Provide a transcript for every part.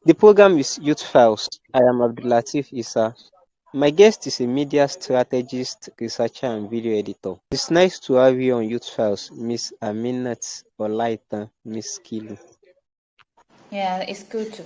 The program is Youth Files. I am Abdullateef Isa. My guest is a media strategist, researcher, and video editor. It's nice to have you on Youth Files, Miss Aminat Olaitan Miskilu. Yeah, it's good to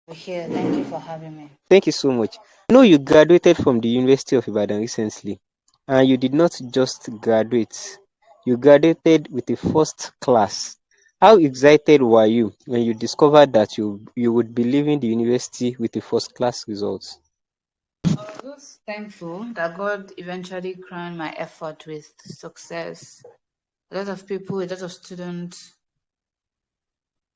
be here. Thank you for having me. Thank you so much. I know you graduated from the University of Ibadan recently, and you did not just graduate, you graduated with a first class. How excited were you when you discovered that you would be leaving the university with a first class result? I was just thankful that God eventually crowned my effort with success. A lot of people, a lot of students,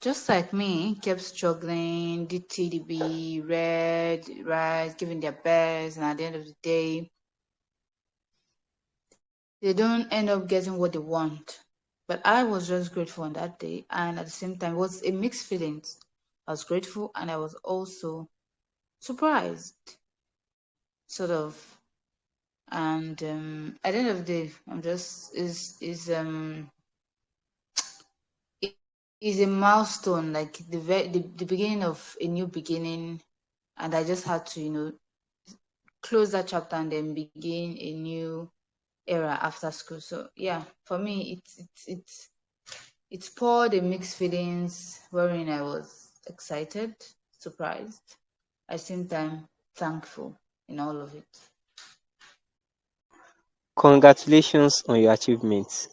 just like me, kept struggling, did TDB, read, write, giving their best, and at the end of the day, they don't end up getting what they want. But I was just grateful on that day, and at the same time, it was a mixed feelings. I was grateful, and I was also surprised, sort of. And at the end of the day, I'm just is a milestone, like the beginning of a new beginning, and I just had to close that chapter and then begin a new era after school. So yeah, for me, it's poured a mixed feelings, wherein I was excited, surprised, at the same time thankful in all of it. Congratulations on your achievements.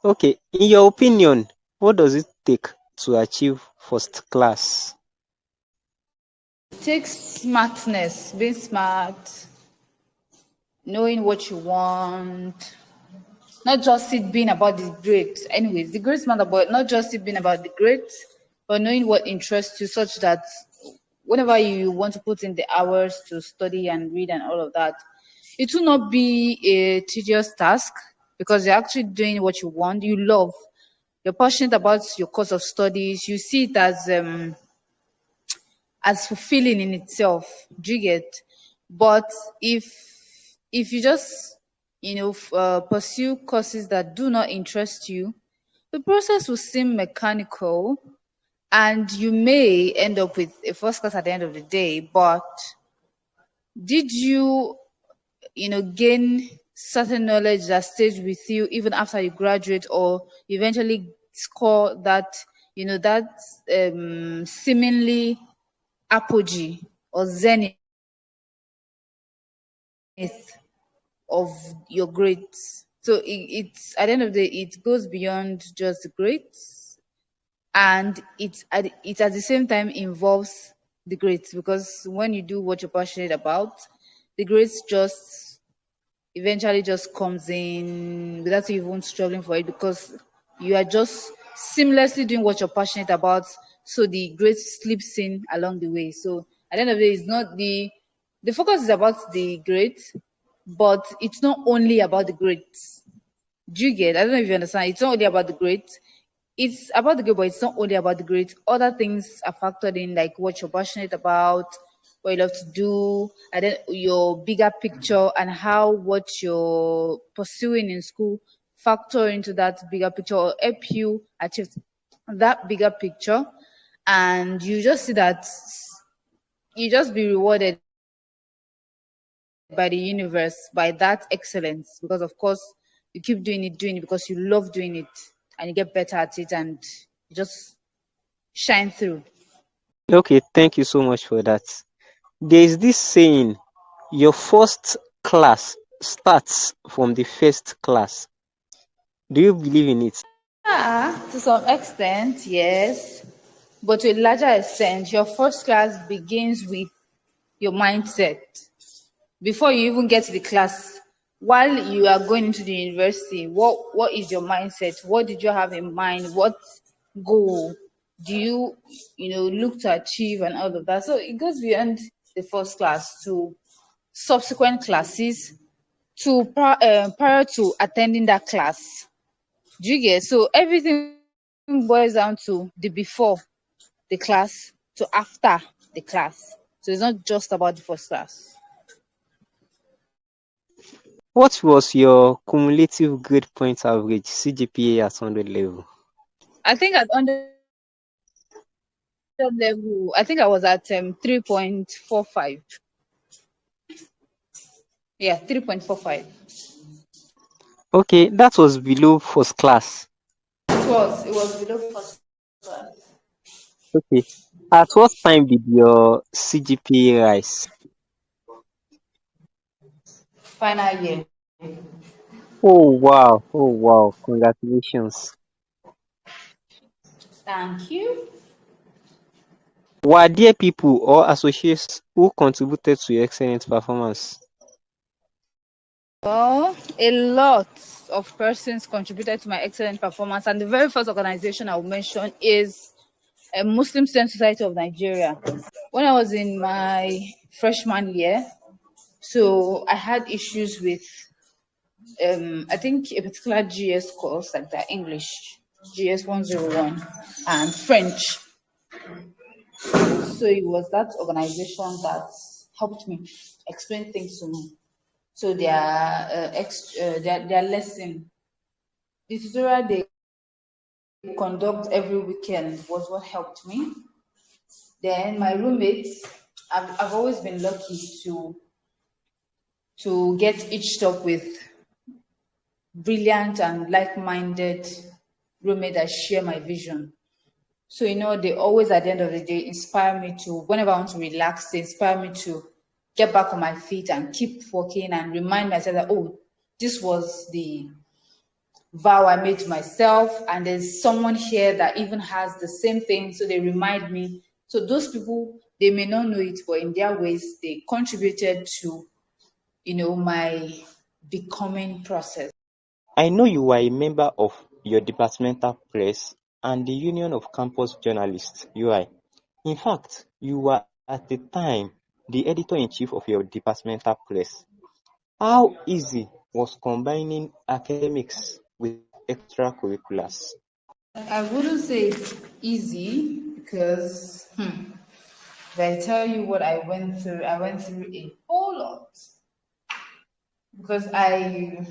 Okay, in your opinion, what does it take to achieve first class? It takes smartness, being smart, knowing what you want, not just it being about the grade. Anyways, the grade's not about not just it being about the grade, but knowing what interests you, such that whenever you want to put in the hours to study and read and all of that, it will not be a tedious task because you're actually doing what you want, you love. You're passionate about your course of studies. You see it as fulfilling in itself. Do you get? But if you just pursue courses that do not interest you, the process will seem mechanical, and you may end up with a first class at the end of the day. But did you gain certain knowledge that stays with you even after you graduate, or eventually score that that seemingly apogee or zenith of your grades? So it's at the end of the day, it goes beyond just the grades, and it at the same time involves the grades, because when you do what you're passionate about, the grades just eventually just comes in without you even struggling for it, because you are just seamlessly doing what you're passionate about. So the grade slips in along the way. So at the end of the day, it's not the focus is about the grade, but it's not only about the grades. Do you get? I don't know if you understand. It's not only about the grades. It's about the grade, but it's not only about the grades. Other things are factored in, like what you're passionate about, what you love to do, and then your bigger picture and how what you're pursuing in school factor into that bigger picture or help you achieve that bigger picture. And you just see that you just be rewarded by the universe by that excellence, because of course you keep doing it because you love doing it, and you get better at it, and you just shine through. Okay, thank you so much for that. There is this saying, your first class starts from the first class. Do you believe in it? Yeah, to some extent, yes. But to a larger extent, your first class begins with your mindset. Before you even get to the class, while you are going into the university, what is your mindset? What did you have in mind? What goal do you look to achieve and all of that? So it goes beyond the first class to subsequent classes, to prior to attending that class. Do you get? So everything boils down to the before the class to after the class. So it's not just about the first class. What was your cumulative grade point average CGPA at 100 level? I think at 100 level, Level, I think I was at 3.45. Yeah, 3.45. Okay, that was below first class. It was below first class. Okay. At what time did your CGPA rise? Final year. Oh wow. Oh wow. Congratulations. Thank you. Were there people or associates who contributed to your excellent performance? Well, a lot of persons contributed to my excellent performance, and the very first organization I will mention is a Muslim Student Society of Nigeria. When I was in my freshman year, so I had issues with I think a particular GS course like that English GS 101 and French. So it was that organization that helped me explain things to me. So their lesson, the tutorial they conduct every weekend was what helped me. Then my roommates, I've always been lucky to get each up with brilliant and like-minded roommate that share my vision. So they always at the end of the day inspire me to whenever I want to relax, they inspire me to get back on my feet and keep working and remind myself that this was the vow I made to myself, and there's someone here that even has the same thing, so they remind me. So those people, they may not know it, but in their ways, they contributed to, my becoming process. I know you were a member of your departmental press and the Union of Campus Journalists (UI). In fact, you were at the time the editor-in-chief of your departmental press. How easy was combining academics with extracurriculars? I wouldn't say it's easy because if I tell you what I went through a whole lot because I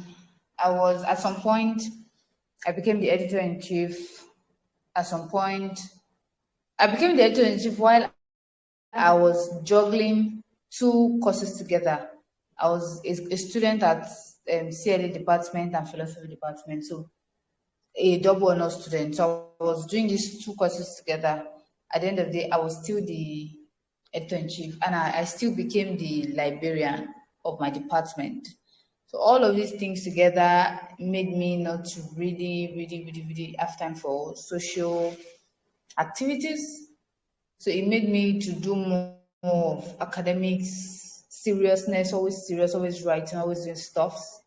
was at some point I became the editor in chief. At some point, I became the editor in chief while I was juggling two courses together. I was a student at CLA department and philosophy department, so a double honor student. So I was doing these two courses together. At the end of the day, I was still the editor in chief, and I still became the librarian of my department. So all of these things together made me not to really, really, really, really have time for social activities. So it made me to do more of academics, seriousness, always serious, always writing, always doing stuffs.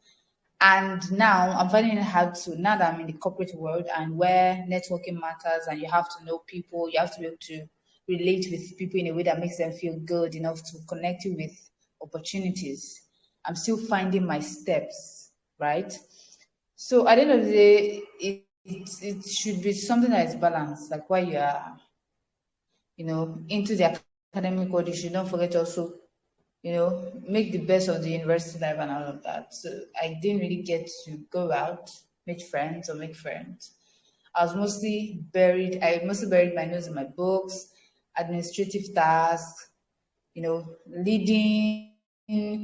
And now I'm finding it hard to, now that I'm in the corporate world and where networking matters and you have to know people, you have to be able to relate with people in a way that makes them feel good enough to connect you with opportunities. I'm still finding my steps, right? So at the end of the day, it should be something that is balanced, like while you are, into the academic world, you should not forget to also make the best of the university life and all of that. So I didn't really get to go out, meet friends or make friends. I mostly buried my nose in my books, administrative tasks, leading,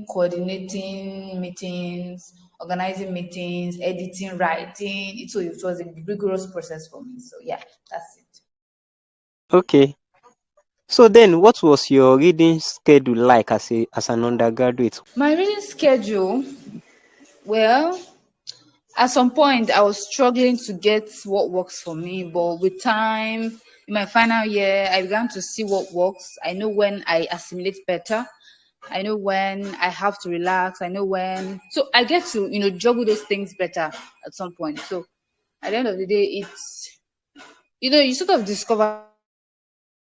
coordinating meetings, organizing meetings, editing, writing. It was a rigorous process for me. So yeah, that's it. Okay. So then what was your reading schedule like as an undergraduate? My reading schedule, well, at some point I was struggling to get what works for me, but with time, in my final year, I began to see what works. I know when I assimilate better. I know when I have to relax. I know when, so I get to, juggle those things better at some point. So at the end of the day, you sort of discover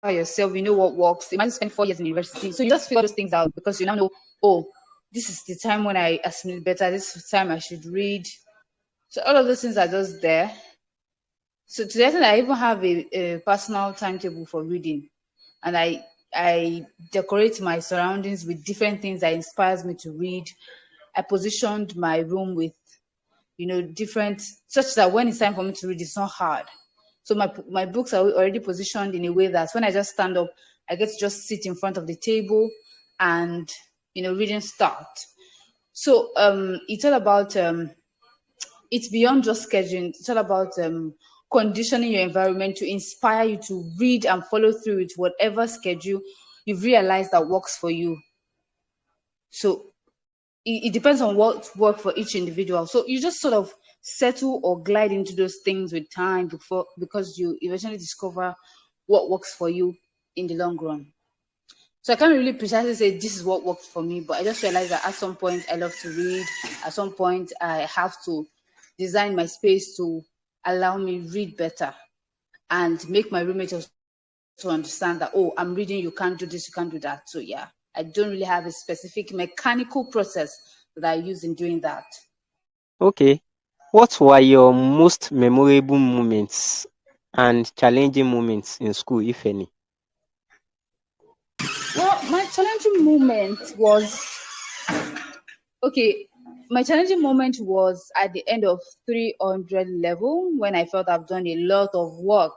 yourself, what works. Imagine spending 4 years in university. So you just figure those things out because you now know, oh, this is the time when I assimilate better. This is the time I should read. So all of those things are just there. So to the extent I even have a personal timetable for reading, and I decorate my surroundings with different things that inspires me to read. I positioned my room with different such that when it's time for me to read, it's not hard. So my books are already positioned in a way that when I just stand up, I get to just sit in front of the table and reading start. So it's all about it's beyond just scheduling. It's all about conditioning your environment to inspire you to read and follow through with whatever schedule you've realized that works for you. So it depends on what works for each individual. So you just sort of settle or glide into those things with time before because you eventually discover what works for you in the long run. So I can't really precisely say this is what worked for me, but I just realized that at some point I love to read. At some point I have to design my space to allow me read better and make my roommate also understand that, oh, I'm reading, you can't do this, you can't do that. So yeah, I don't really have a specific mechanical process that I use in doing that. Okay. What were your most memorable moments and challenging moments in school, if any? Well, my challenging moment was okay. My challenging moment was at the end of 300 level when I felt I've done a lot of work,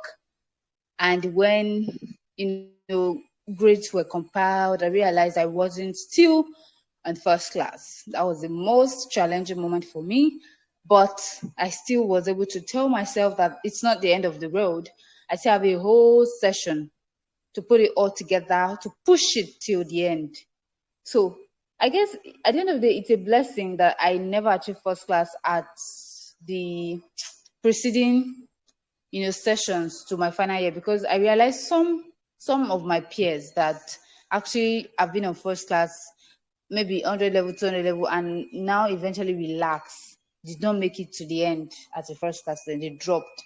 and when you know grades were compiled, I realized I wasn't still on first class. That was the most challenging moment for me, but I still was able to tell myself that it's not the end of the road. I still have a whole session to put it all together to push it till the end. So I guess at the end of the day, it's a blessing that I never achieved first class at the preceding sessions to my final year, because I realized some of my peers that actually have been on first class, maybe 100 level, 200 level, and now eventually relax, did not make it to the end at the first class, then they dropped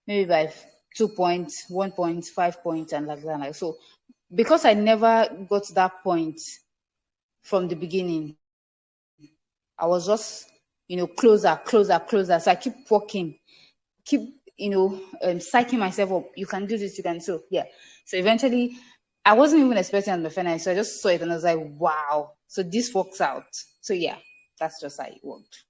maybe by 2 points, 1 point, 5 points, and like that. Like so, because I never got to that point from the beginning, I was just closer, closer, closer. So I keep walking, keep psyching myself up. You can do this, you can. So yeah. So eventually, I wasn't even expecting on the final, so I just saw it and I was like, wow. So this works out. So yeah, that's just how it worked.